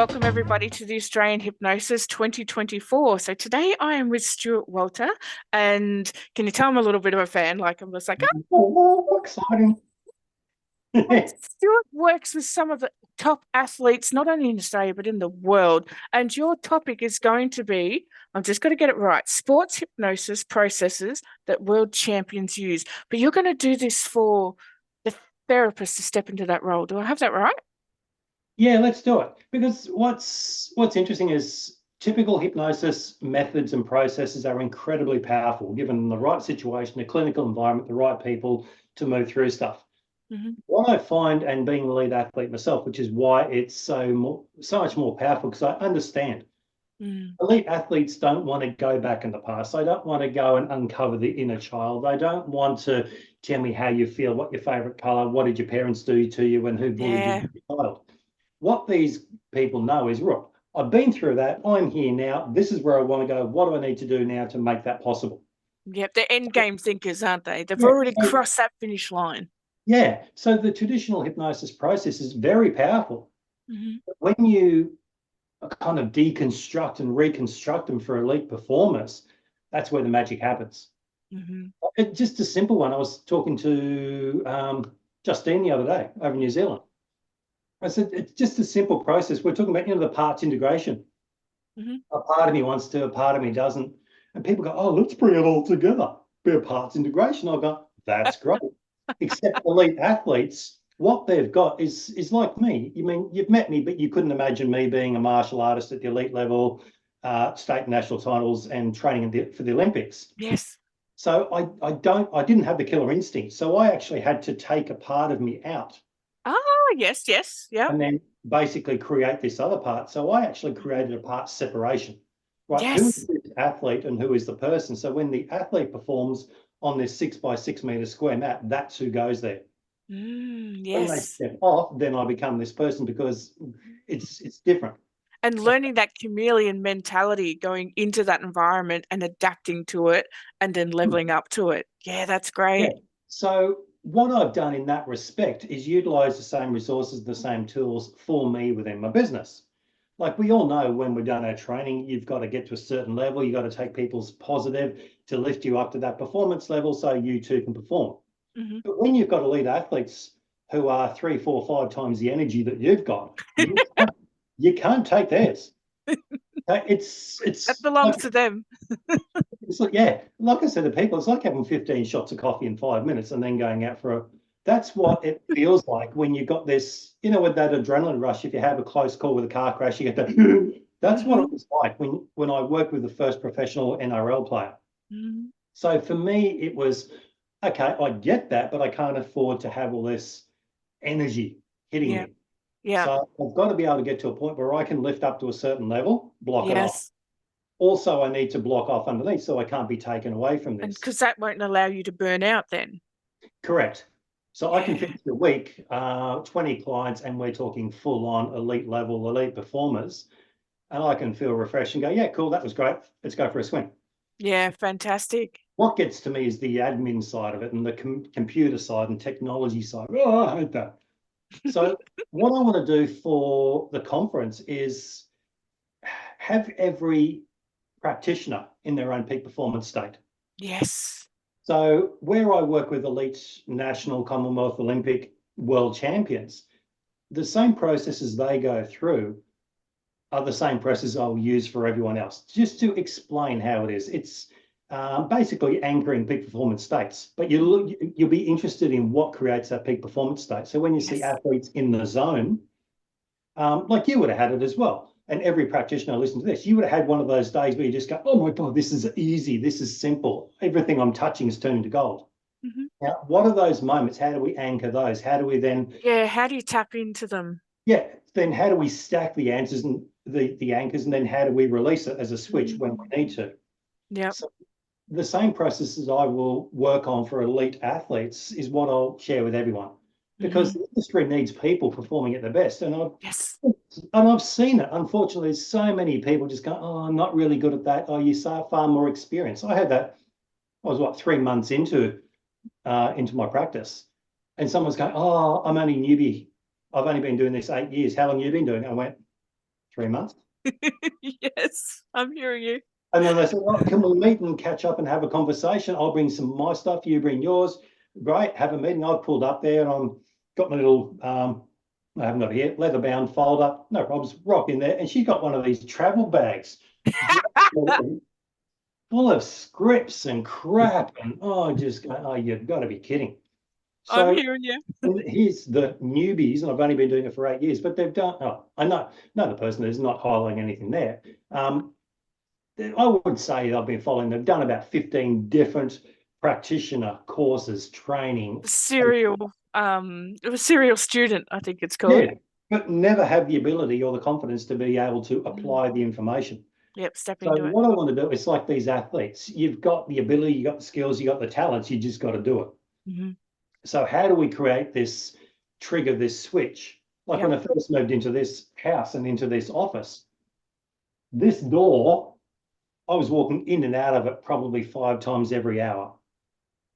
welcome everybody to the Australian Hypnosis 2024. So today I am with Stuart Walter, and can you tell I'm a little bit of a fan? Like I'm just like, Oh, exciting. Stuart works with some of the top athletes, not only in Australia, but in the world. And your topic is going to be, I'm just going to get it right, sports hypnosis processes that world champions use. But you're going to do this for the therapist to step into that role. Do I have that right? Yeah, let's do it. Because what's interesting is typical hypnosis methods and processes are incredibly powerful, given the right situation, the clinical environment, the right people to move through stuff. Mm-hmm. What I find, and being the lead athlete myself, which is why it's so much more powerful, because I understand elite athletes don't want to go back in the past. They don't want to go and uncover the inner child. They don't want to tell me how you feel, what your favorite color, what did your parents do to you, and who bullied you as a child. What these people know is, look, I've been through that. I'm here now. This is where I want to go. What do I need to do now to make that possible? Yep, they're end game thinkers, aren't they? They've Yeah. already crossed that finish line. Yeah. So the traditional hypnosis process is very powerful. Mm-hmm. When you kind of deconstruct and reconstruct them for elite performers, that's where the magic happens. Mm-hmm. Just a simple one. I was talking to Justine the other day over in New Zealand. I said, it's just a simple process. We're talking about, the parts integration. Mm-hmm. A part of me wants to, a part of me doesn't. And people go, oh, let's bring it all together. Be a parts integration. I go, that's great. Except elite athletes, what they've got is like me. You mean, you've met me, but you couldn't imagine me being a martial artist at the elite level, state and national titles, and training for the Olympics. Yes. So I didn't have the killer instinct. So I actually had to take a part of me out. Oh, yes, yes. Yeah. And then basically create this other part. So I actually created a part separation, right? Who is Yes. the athlete and who is the person? So when the athlete performs on this 6 by 6 meter square mat, that's who goes there. When they Yes. step off, then I become this person because it's different. And learning that chameleon mentality, going into that environment and adapting to it and then leveling up to it. Yeah, that's Yeah. great. So what I've done in that respect is utilize the same resources, the same tools for me within my business. Like we all know when we've done our training, you've got to get to a certain level. You've got to take people's positive to lift you up to that performance level so you too can perform. Mm-hmm. But when you've got elite athletes who are 3, 4, 5 times the energy that you've got, you can't take theirs. That belongs to them. It's like, yeah, like I said to people, it's like having 15 shots of coffee in 5 minutes and then going out for a. That's what it feels like when you got this, with that adrenaline rush. If you have a close call with a car crash, you get that. That's what it was like when I worked with the first professional NRL player. Mm-hmm. So for me, it was okay. I get that, but I can't afford to have all this energy hitting Yeah. me. Yeah. So I've got to be able to get to a point where I can lift up to a certain level, block it off. Yes. Also, I need to block off underneath so I can't be taken away from And this. because that won't allow you to burn out then. Correct. So I can Yeah. finish a week, 20 clients, and we're talking full on elite level, elite performers. And I can feel refreshed and go, yeah, cool, that was great. Let's go for a swim. Yeah, fantastic. What gets to me is the admin side of it and the computer side and technology side. Oh, I hate that. So what I want to do for the conference is have every practitioner in their own peak performance state. Yes. So where I work with elite national, Commonwealth, Olympic, world champions, the same processes they go through are the same processes I'll use for everyone else. Just to explain how it is, it's basically anchoring peak performance states. But you'll be interested in what creates that peak performance state. So when you see athletes in the zone, like you would have had it as well. And every practitioner listen to this, you would have had one of those days where you just go, oh my God, this is easy. This is simple. Everything I'm touching is turning to gold. Mm-hmm. Now, what are those moments? How do we anchor those? How do we then? Yeah, how do you tap into them? Yeah, then how do we stack the answers and the anchors, and then how do we release it as a switch when we need to? Yeah. So the same processes I will work on for elite athletes is what I'll share with everyone, because the industry needs people performing at their best. And I've seen it. Unfortunately, there's so many people just go, oh, I'm not really good at that. Oh, you are far more experienced. I had that. I was 3 months into my practice, and someone's going, oh, I'm only newbie. I've only been doing this 8 years. How long have you been doing it? I went 3 months. Yes, I'm hearing you. And then they said, "Oh, can we meet and catch up and have a conversation? I'll bring some of my stuff, you bring yours. Great, have a meeting." I've pulled up there and I'm got my little I haven't got it here, leather bound folder, no problems, rock in there. And she's got one of these travel bags full of scripts and crap. And just go, oh, you've got to be kidding. I'm So hearing you. and here's the newbies, and I've only been doing it for 8 years, but they've done, I know the person is not highlighting anything there. I would say I've been following, they've done about 15 different practitioner courses, training. Serial, a serial student, I think it's called. Yeah, but never have the ability or the confidence to be able to apply the information. Yep, step So into it. what I want to do, it's like these athletes. You've got the ability, you've got the skills, you've got the talents, you just got to do it. Mm-hmm. So how do we create this trigger, this switch? Like when I first moved into this house and into this office, this door, I was walking in and out of it probably 5 times every hour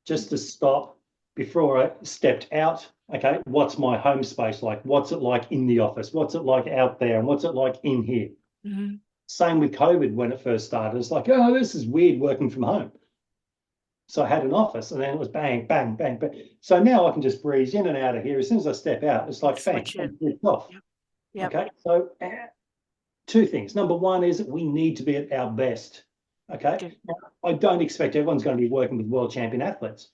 just to stop before I stepped out. Okay, what's my home space like? What's it like in the office? What's it like out there? And what's it like in here? Mm-hmm. Same with COVID when it first started. It's like, oh, this is weird working from home. So I had an office and then it was bang, bang, bang, bang. So now I can just breeze in and out of here. As soon as I step out, it's like, bang, it's off. Yep. Okay, so 2 things. Number 1 is that we need to be at our best. Okay, now, I don't expect everyone's going to be working with world champion athletes.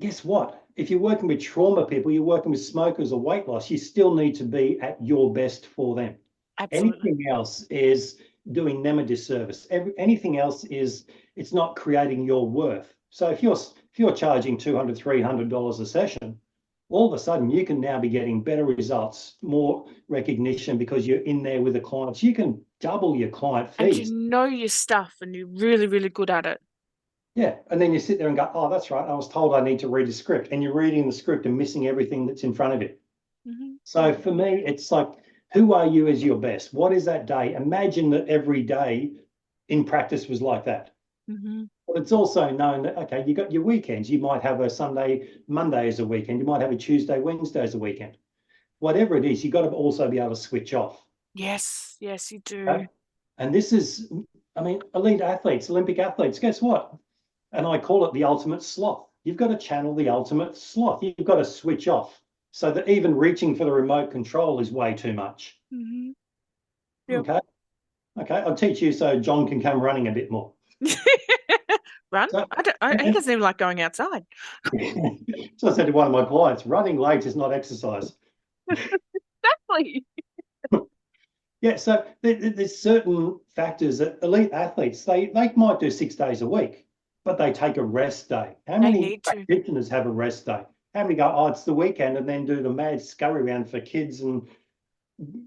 Guess what? If you're working with trauma people, you're working with smokers or weight loss, you still need to be at your best for them. Absolutely. Anything else is doing them a disservice. Anything else is, it's not creating your worth. So if you're charging $200, $300 a session, all of a sudden you can now be getting better results, more recognition because you're in there with the clients. You can double your client fees. And you know your stuff and you're really, really good at it. Yeah. And then you sit there and go, oh, that's right. I was told I need to read a script. And you're reading the script and missing everything that's in front of you. Mm-hmm. So for me, it's like, who are you as your best? What is that day? Imagine that every day in practice was like that. Mm-hmm. But it's also known that, okay, you got your weekends. You might have a Sunday, Monday as a weekend. You might have a Tuesday, Wednesday as a weekend. Whatever it is, you've got to also be able to switch off. Yes, yes, you do. Okay? And this is, I mean, elite athletes, Olympic athletes, guess what? And I call it the ultimate sloth. You've got to channel the ultimate sloth. You've got to switch off so that even reaching for the remote control is way too much. Mm-hmm. Yep. Okay. Okay. I'll teach you so John can come running a bit more. Run? So, he doesn't even like going outside. So I said to one of my clients, running late is not exercise. Exactly. Yeah, so there's certain factors that elite athletes, they might do 6 days a week, but they take a rest day. How many practitioners have a rest day? How many go, oh, it's the weekend, and then do the mad scurry around for kids and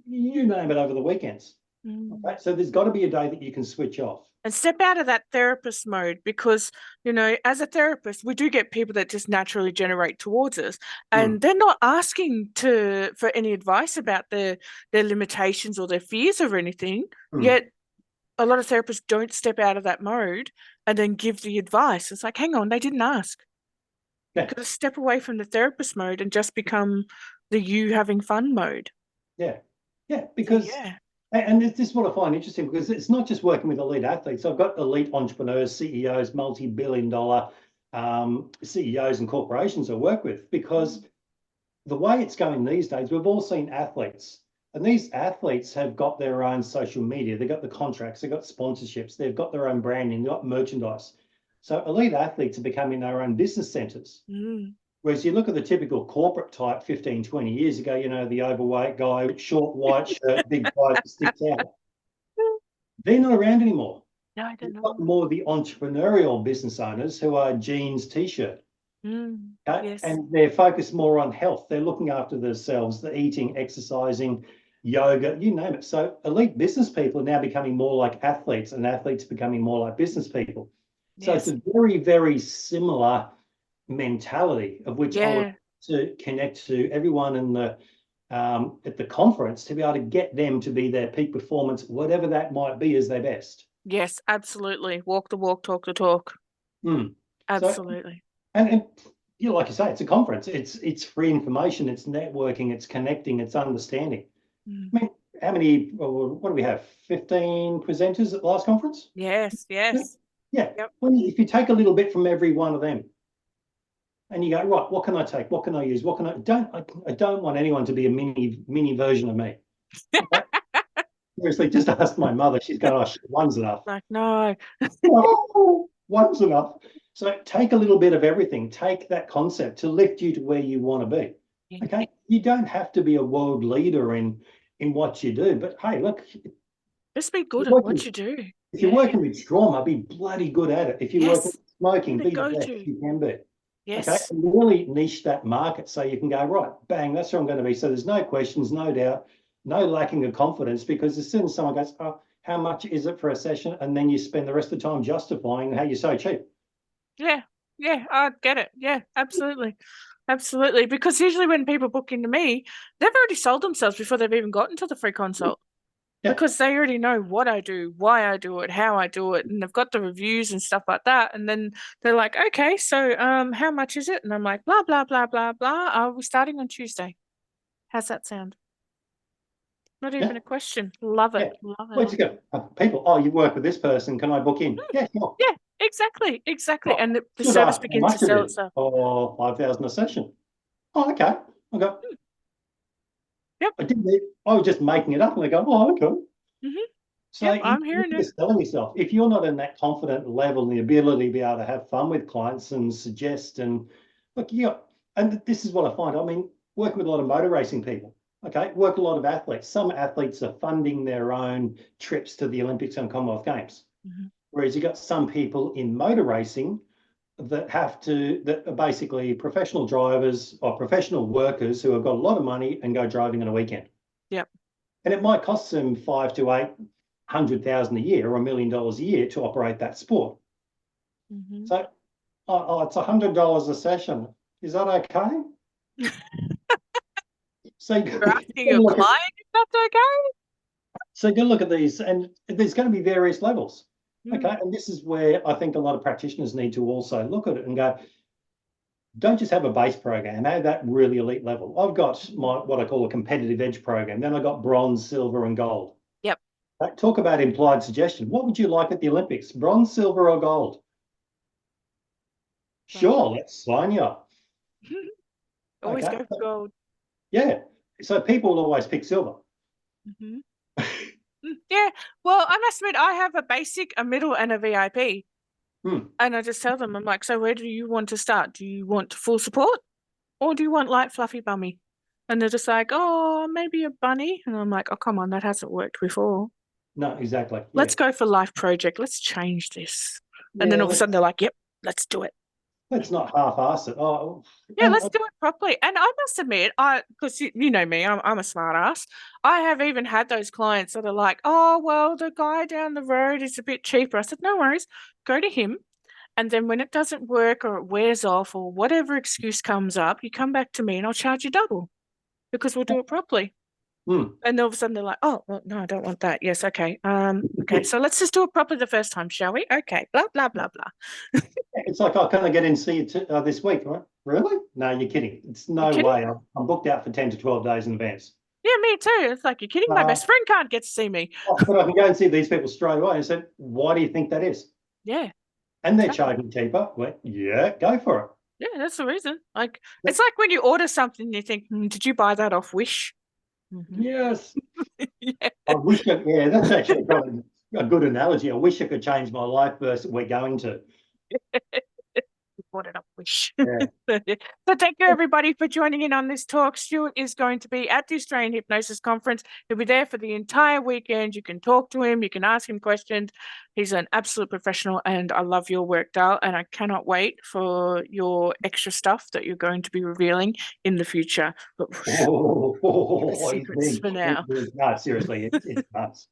you name it over the weekends? Okay, so there's got to be a day that you can switch off. And step out of that therapist mode because, you know, as a therapist, we do get people that just naturally generate towards us and they're not asking for any advice about their limitations or their fears or anything. Yet a lot of therapists don't step out of that mode and then give the advice. It's like, hang on, they didn't ask. Yeah. You've got to step away from the therapist mode and just become the you having fun mode. Yeah. Yeah, because... So, yeah. And this is what I find interesting because it's not just working with elite athletes. I've got elite entrepreneurs, CEOs, multi-billion-dollar CEOs and corporations I work with because the way it's going these days, we've all seen athletes and these athletes have got their own social media. They've got the contracts, they've got sponsorships, they've got their own branding, they've got merchandise. So elite athletes are becoming their own business centers. Whereas you look at the typical corporate type 15, 20 years ago, you know, the overweight guy, short white shirt, big tie that sticks out. They're not around anymore. No, I don't know. Got more the entrepreneurial business owners who are jeans, t-shirt. Okay? Yes. And they're focused more on health. They're looking after themselves, the eating, exercising, yoga, you name it. So elite business people are now becoming more like athletes and athletes becoming more like business people. So it's a very, very similar mentality of which I want to connect to everyone in the at the conference to be able to get them to be their peak performance, whatever that might be, as their best. Yes, absolutely. Walk the walk, talk the talk. Absolutely. So, and you know, like you say, it's a conference. It's free information. It's networking. It's connecting. It's understanding. I mean, how many, what do we have? 15 presenters at the last conference? Yes, yes. Yeah. Yep. Well, if you take a little bit from every one of them and you go, right, what can I take? What can I use? What can I don't want anyone to be a mini version of me. Okay? Seriously, just ask my mother. She's going, oh, one's enough. Like, no. Oh, one's enough. So take a little bit of everything. Take that concept to lift you to where you want to be. Yeah. Okay. You don't have to be a world leader in what you do, but hey, look, Just be good at what you do. if you're working with trauma, be bloody good at it. If you're working with smoking, Be the be the best go-to. you can be. Yes. Okay. And really niche that market so you can go, right, bang, that's where I'm going to be. So there's no questions, no doubt, no lacking of confidence, because as soon as someone goes, oh, how much is it for a session? And then you spend the rest of the time justifying how you're so cheap. Yeah. Yeah, I get it. Yeah, absolutely. Absolutely. Because usually when people book into me, they've already sold themselves before they've even gotten to the free consult. Yeah. Because they already know what I do, why I do it, how I do it, and they've got the reviews and stuff like that. And then they're like, okay, so how much is it? And I'm like, blah, blah, blah, blah, blah. We're starting on Tuesday. How's that sound? Not even a question. Love it. Love it. Where'd you go? People, oh, you work with this person. Can I book in? Yeah, sure. Yeah, exactly. Exactly. Oh, And the just service ask how begins to much it sell is. itself. Oh, 5,000 a session. Oh, okay. Okay. Yep. I was just making it up, and they go, oh, okay. Mm-hmm. So Yep, I'm hearing you're selling yourself. If you're not in that confident level and the ability to be able to have fun with clients and suggest and look, yeah, and this is what I find. I mean, working with a lot of motor racing people, okay, work a lot of athletes. Some athletes are funding their own trips to the Olympics and Commonwealth Games. Mm-hmm. Whereas you've got some people in motor racing that are basically professional drivers or professional workers who have got a lot of money and go driving on a weekend. Yep. And it might cost them $500,000 to $800,000 a year or $1 million a year to operate that sport. Mm-hmm. So, it's $100 a session. Is that okay? So you're asking your client if that's okay? So you look at these, and there's going to be various levels. Mm. Okay. And this is where I think a lot of practitioners need to also look at it and go, don't just have a base program, have that really elite level. I've got what I call a competitive edge program. Then I've got bronze, silver, and gold. Yep. Talk about implied suggestion. What would you like at the Olympics? Bronze, silver, or gold? Sure, let's sign you up. Always go for gold. Yeah. So people will always pick silver. Mm-hmm. Yeah. Well, I must admit, I have a basic, a middle, and a VIP. And I just tell them, I'm like, so where do you want to start? Do you want full support or do you want light, fluffy bummy? And they're just like, oh, maybe a bunny. And I'm like, oh, come on, that hasn't worked before. No, exactly. Let's go for life project. Let's change this. And then all of a sudden they're like, yep, let's do it. Let's not half-ass it. Oh, yeah, let's do it properly. And I must admit, because you know me, I'm a smart ass. I have even had those clients that are like, oh, well, the guy down the road is a bit cheaper. I said, no worries, go to him. And then when it doesn't work or it wears off or whatever excuse comes up, you come back to me and I'll charge you double because we'll do it properly. And all of a sudden they're like, oh, well, no, I don't want that. Yes, okay. Okay, so let's just do it properly the first time, shall we? Okay, blah, blah, blah, blah. It's like, oh, can I get in and see you this week? Right? Really? No, you're kidding. It's no way. I'm booked out for 10 to 12 days in advance. Yeah, me too. It's like, you're kidding. My best friend can't get to see me. But I can go and see these people straight away. And said, why do you think that is? Yeah. And they're charging cheaper. Well, yeah, go for it. Yeah, that's the reason. Like, it's like when you order something and you think, did you buy that off Wish? Mm-hmm. Yes. Yeah. I wish that's actually a good analogy. I wish I could change my life versus we're going to. Bought it up Wish. Yeah. So thank you everybody for joining in on this talk. Stuart is going to be at the Australian Hypnosis Conference. He'll be there for the entire weekend. You can talk to him, you can ask him questions. He's an absolute professional and I love your work, Dale, and I cannot wait for your extra stuff that you're going to be revealing in the future. But secrets for now. No, seriously, it's nuts.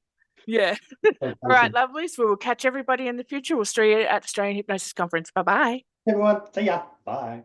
Yeah. All right, lovelies. We will catch everybody in the future. We'll see you at the Australian Hypnosis Conference. Bye-bye. Everyone, see ya. Bye.